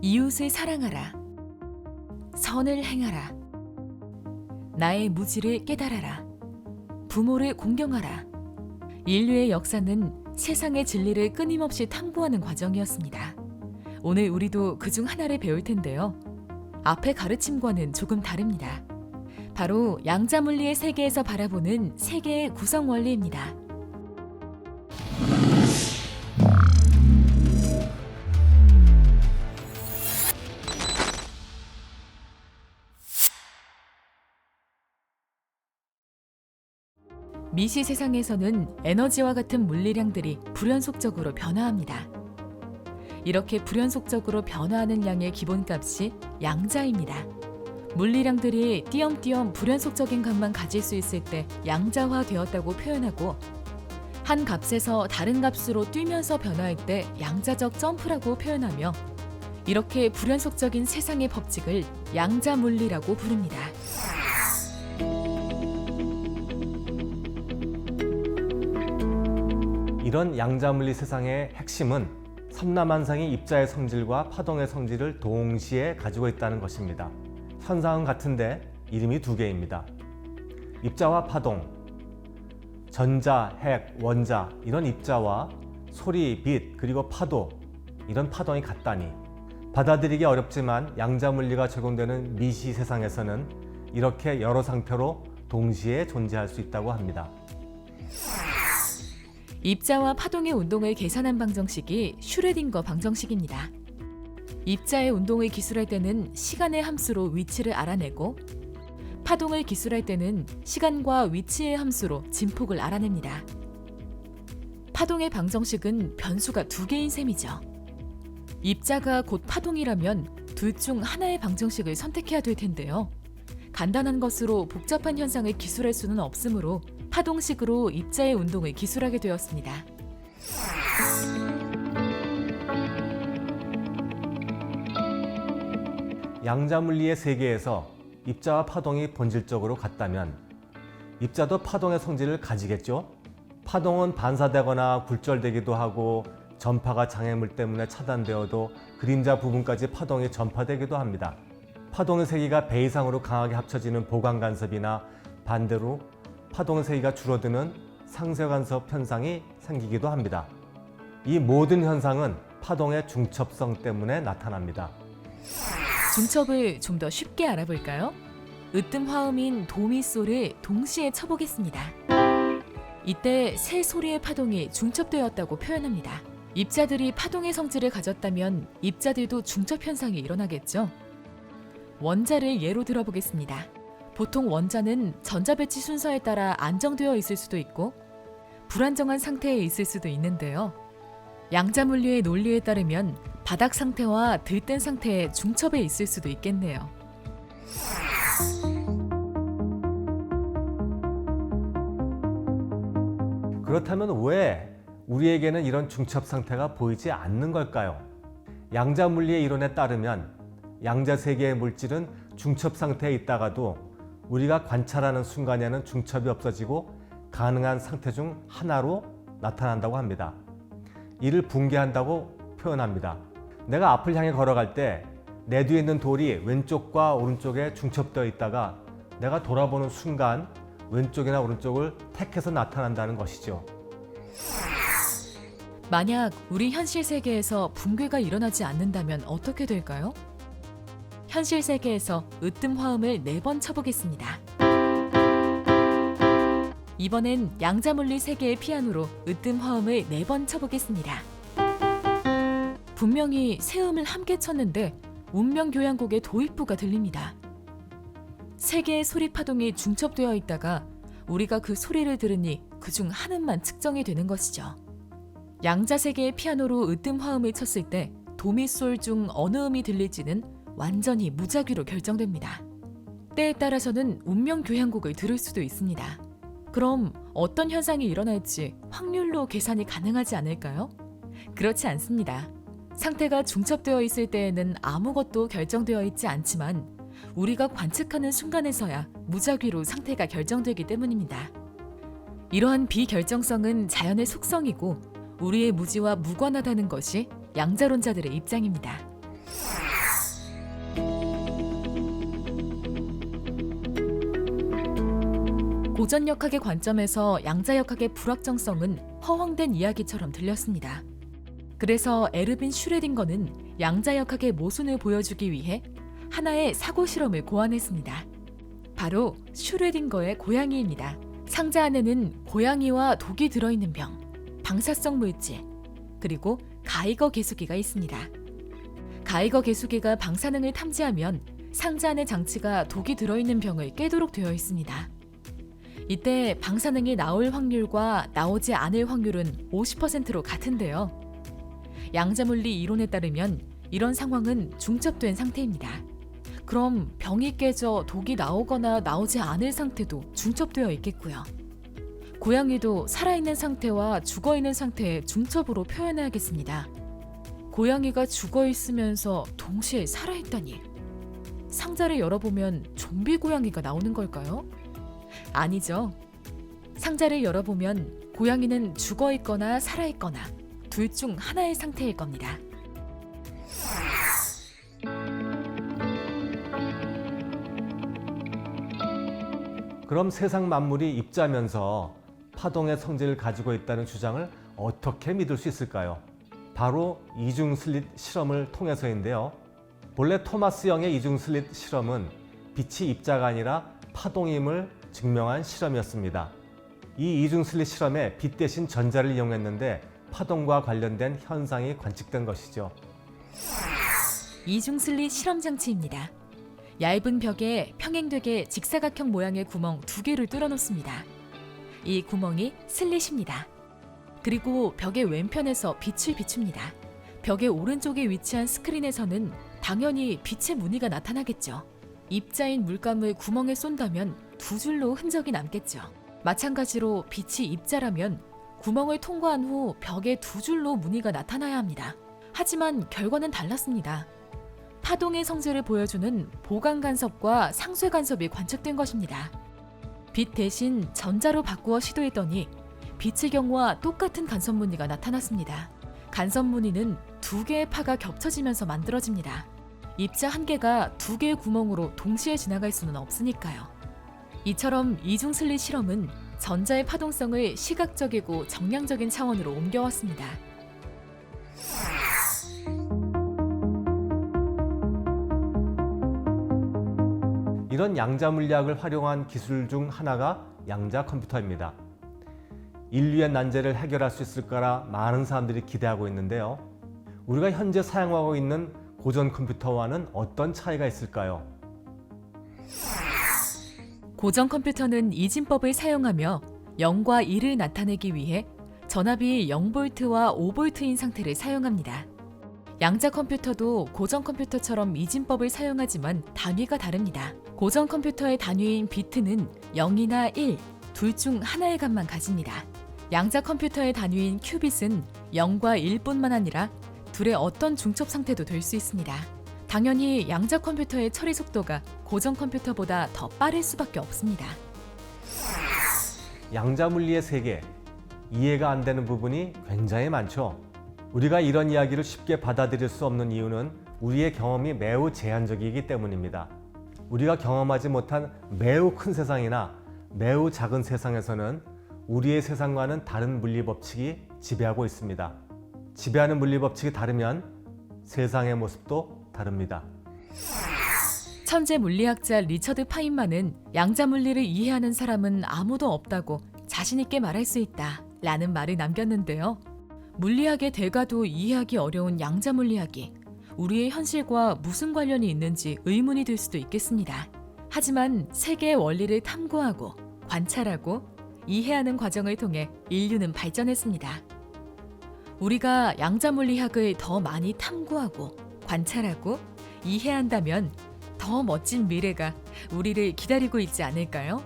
이웃을 사랑하라. 선을 행하라. 나의 무지를 깨달아라. 부모를 공경하라. 인류의 역사는 세상의 진리를 끊임없이 탐구하는 과정이었습니다. 오늘 우리도 그중 하나를 배울 텐데요. 앞의 가르침과는 조금 다릅니다. 바로 양자물리의 세계에서 바라보는 세계의 구성 원리입니다. 미시 세상에서는 에너지와 같은 물리량들이 불연속적으로 변화합니다. 이렇게 불연속적으로 변화하는 양의 기본값이 양자입니다. 물리량들이 띄엄띄엄 불연속적인 값만 가질 수 있을 때 양자화되었다고 표현하고, 한 값에서 다른 값으로 뛰면서 변화할 때 양자적 점프라고 표현하며, 이렇게 불연속적인 세상의 법칙을 양자물리라고 부릅니다. 이런 양자물리 세상의 핵심은 삼라만상이 입자의 성질과 파동의 성질을 동시에 가지고 있다는 것입니다. 현상은 같은데 이름이 두 개입니다. 입자와 파동, 전자, 핵, 원자 이런 입자와 소리, 빛, 그리고 파도 이런 파동이 같다니, 받아들이기 어렵지만 양자물리가 적용되는 미시 세상에서는 이렇게 여러 상태로 동시에 존재할 수 있다고 합니다. 입자와 파동의 운동을 계산한 방정식이 슈레딩거 방정식입니다. 입자의 운동을 기술할 때는 시간의 함수로 위치를 알아내고, 파동을 기술할 때는 시간과 위치의 함수로 진폭을 알아냅니다. 파동의 방정식은 변수가 두 개인 셈이죠. 입자가 곧 파동이라면 둘 중 하나의 방정식을 선택해야 될 텐데요. 간단한 것으로 복잡한 현상을 기술할 수는 없으므로 파동식으로 입자의 운동을 기술하게 되었습니다. 양자물리의 세계에서 입자와 파동이 본질적으로 같다면 입자도 파동의 성질을 가지겠죠? 파동은 반사되거나 굴절되기도 하고, 전파가 장애물 때문에 차단되어도 그림자 부분까지 파동이 전파되기도 합니다. 파동의 세기가 배 이상으로 강하게 합쳐지는 보강간섭이나 반대로 파동의 세기가 줄어드는 상쇄간섭 현상이 생기기도 합니다. 이 모든 현상은 파동의 중첩성 때문에 나타납니다. 중첩을 좀 더 쉽게 알아볼까요? 으뜸 화음인 도미솔을 동시에 쳐보겠습니다. 이때 세 소리의 파동이 중첩되었다고 표현합니다. 입자들이 파동의 성질을 가졌다면 입자들도 중첩 현상이 일어나겠죠. 원자를 예로 들어보겠습니다. 보통 원자는 전자 배치 순서에 따라 안정되어 있을 수도 있고 불안정한 상태에 있을 수도 있는데요. 양자물리의 논리에 따르면 바닥 상태와 들뜬 상태의 중첩에 있을 수도 있겠네요. 그렇다면 왜 우리에게는 이런 중첩 상태가 보이지 않는 걸까요? 양자물리의 이론에 따르면 양자 세계의 물질은 중첩 상태에 있다가도 우리가 관찰하는 순간에는 중첩이 없어지고 가능한 상태 중 하나로 나타난다고 합니다. 이를 붕괴한다고 표현합니다. 내가 앞을 향해 걸어갈 때 내 뒤에 있는 돌이 왼쪽과 오른쪽에 중첩되어 있다가 내가 돌아보는 순간 왼쪽이나 오른쪽을 택해서 나타난다는 것이죠. 만약 우리 현실 세계에서 붕괴가 일어나지 않는다면 어떻게 될까요? 현실 세계에서 으뜸 화음을 4번 쳐보겠습니다. 이번엔 양자물리 세계의 피아노로 으뜸 화음을 4번 쳐보겠습니다. 분명히 세 음을 함께 쳤는데 운명교향곡의 도입부가 들립니다. 세 개의 소리 파동이 중첩되어 있다가 우리가 그 소리를 들으니 그중 한 음만 측정이 되는 것이죠. 양자 세계의 피아노로 으뜸 화음을 쳤을 때 도미솔 중 어느 음이 들릴지는 완전히 무작위로 결정됩니다. 때에 따라서는 운명교향곡을 들을 수도 있습니다. 그럼 어떤 현상이 일어날지 확률로 계산이 가능하지 않을까요? 그렇지 않습니다. 상태가 중첩되어 있을 때에는 아무것도 결정되어 있지 않지만 우리가 관측하는 순간에서야 무작위로 상태가 결정되기 때문입니다. 이러한 비결정성은 자연의 속성이고 우리의 무지와 무관하다는 것이 양자론자들의 입장입니다. 고전역학의 관점에서 양자역학의 불확정성은 허황된 이야기처럼 들렸습니다. 그래서 에르빈 슈레딩거는 양자역학의 모순을 보여주기 위해 하나의 사고 실험을 고안했습니다. 바로 슈레딩거의 고양이입니다. 상자 안에는 고양이와 독이 들어있는 병, 방사성 물질, 그리고 가이거 계수기가 있습니다. 가이거 계수기가 방사능을 탐지하면 상자 안의 장치가 독이 들어있는 병을 깨도록 되어 있습니다. 이때 방사능이 나올 확률과 나오지 않을 확률은 50%로 같은데요. 양자물리 이론에 따르면 이런 상황은 중첩된 상태입니다. 그럼 병이 깨져 독이 나오거나 나오지 않을 상태도 중첩되어 있겠고요. 고양이도 살아있는 상태와 죽어있는 상태의 중첩으로 표현해야겠습니다. 고양이가 죽어있으면서 동시에 살아있다니. 상자를 열어보면 좀비 고양이가 나오는 걸까요? 아니죠. 상자를 열어보면 고양이는 죽어있거나 살아있거나 둘 중 하나의 상태일 겁니다. 그럼 세상 만물이 입자면서 파동의 성질을 가지고 있다는 주장을 어떻게 믿을 수 있을까요? 바로 이중슬릿 실험을 통해서인데요. 본래 토마스 영의 이중슬릿 실험은 빛이 입자가 아니라 파동임을 증명한 실험이었습니다. 이 이중슬릿 실험에 빛 대신 전자를 이용했는데 파동과 관련된 현상이 관측된 것이죠. 이중슬릿 실험 장치입니다. 얇은 벽에 평행되게 직사각형 모양의 구멍 2개를 뚫어 놓습니다. 이 구멍이 슬릿입니다. 그리고 벽의 왼편에서 빛을 비춥니다. 벽의 오른쪽에 위치한 스크린에서는 당연히 빛의 무늬가 나타나겠죠. 입자인 물감을 구멍에 쏜다면 2줄로 흔적이 남겠죠. 마찬가지로 빛이 입자라면 구멍을 통과한 후 벽에 2줄로 무늬가 나타나야 합니다. 하지만 결과는 달랐습니다. 파동의 성질을 보여주는 보강 간섭과 상쇄 간섭이 관측된 것입니다. 빛 대신 전자로 바꾸어 시도했더니 빛의 경우와 똑같은 간섭 무늬가 나타났습니다. 간섭 무늬는 2개의 파가 겹쳐지면서 만들어집니다. 입자 1개가 2개의 구멍으로 동시에 지나갈 수는 없으니까요. 이처럼 이중슬릿 실험은 전자의 파동성을 시각적이고 정량적인 차원으로 옮겨왔습니다. 이런 양자 물리학을 활용한 기술 중 하나가 양자 컴퓨터입니다. 인류의 난제를 해결할 수 있을 거라 많은 사람들이 기대하고 있는데요. 우리가 현재 사용하고 있는 고전 컴퓨터와는 어떤 차이가 있을까요? 고전 컴퓨터는 이진법을 사용하며 0과 1을 나타내기 위해 전압이 0V와 5V인 상태를 사용합니다. 양자 컴퓨터도 고전 컴퓨터처럼 이진법을 사용하지만 단위가 다릅니다. 고전 컴퓨터의 단위인 비트는 0이나 1, 둘 중 하나의 값만 가집니다. 양자 컴퓨터의 단위인 큐빗은 0과 1뿐만 아니라 둘의 어떤 중첩 상태도 될 수 있습니다. 당연히 양자 컴퓨터의 처리 속도가 고전 컴퓨터보다 더 빠를 수밖에 없습니다. 양자 물리의 세계, 이해가 안 되는 부분이 굉장히 많죠. 우리가 이런 이야기를 쉽게 받아들일 수 없는 이유는 우리의 경험이 매우 제한적이기 때문입니다. 우리가 경험하지 못한 매우 큰 세상이나 매우 작은 세상에서는 우리의 세상과는 다른 물리 법칙이 지배하고 있습니다. 지배하는 물리 법칙이 다르면 세상의 모습도 다릅니다. 천재 물리학자 리처드 파인만은 양자 물리를 이해하는 사람은 아무도 없다고 자신 있게 말할 수 있다 라는 말을 남겼는데요. 물리학의 대가도 이해하기 어려운 양자 물리학이 우리의 현실과 무슨 관련이 있는지 의문이 들 수도 있겠습니다. 하지만 세계의 원리를 탐구하고 관찰하고 이해하는 과정을 통해 인류는 발전했습니다. 우리가 양자 물리학을 더 많이 탐구하고 관찰하고 이해한다면 더 멋진 미래가 우리를 기다리고 있지 않을까요?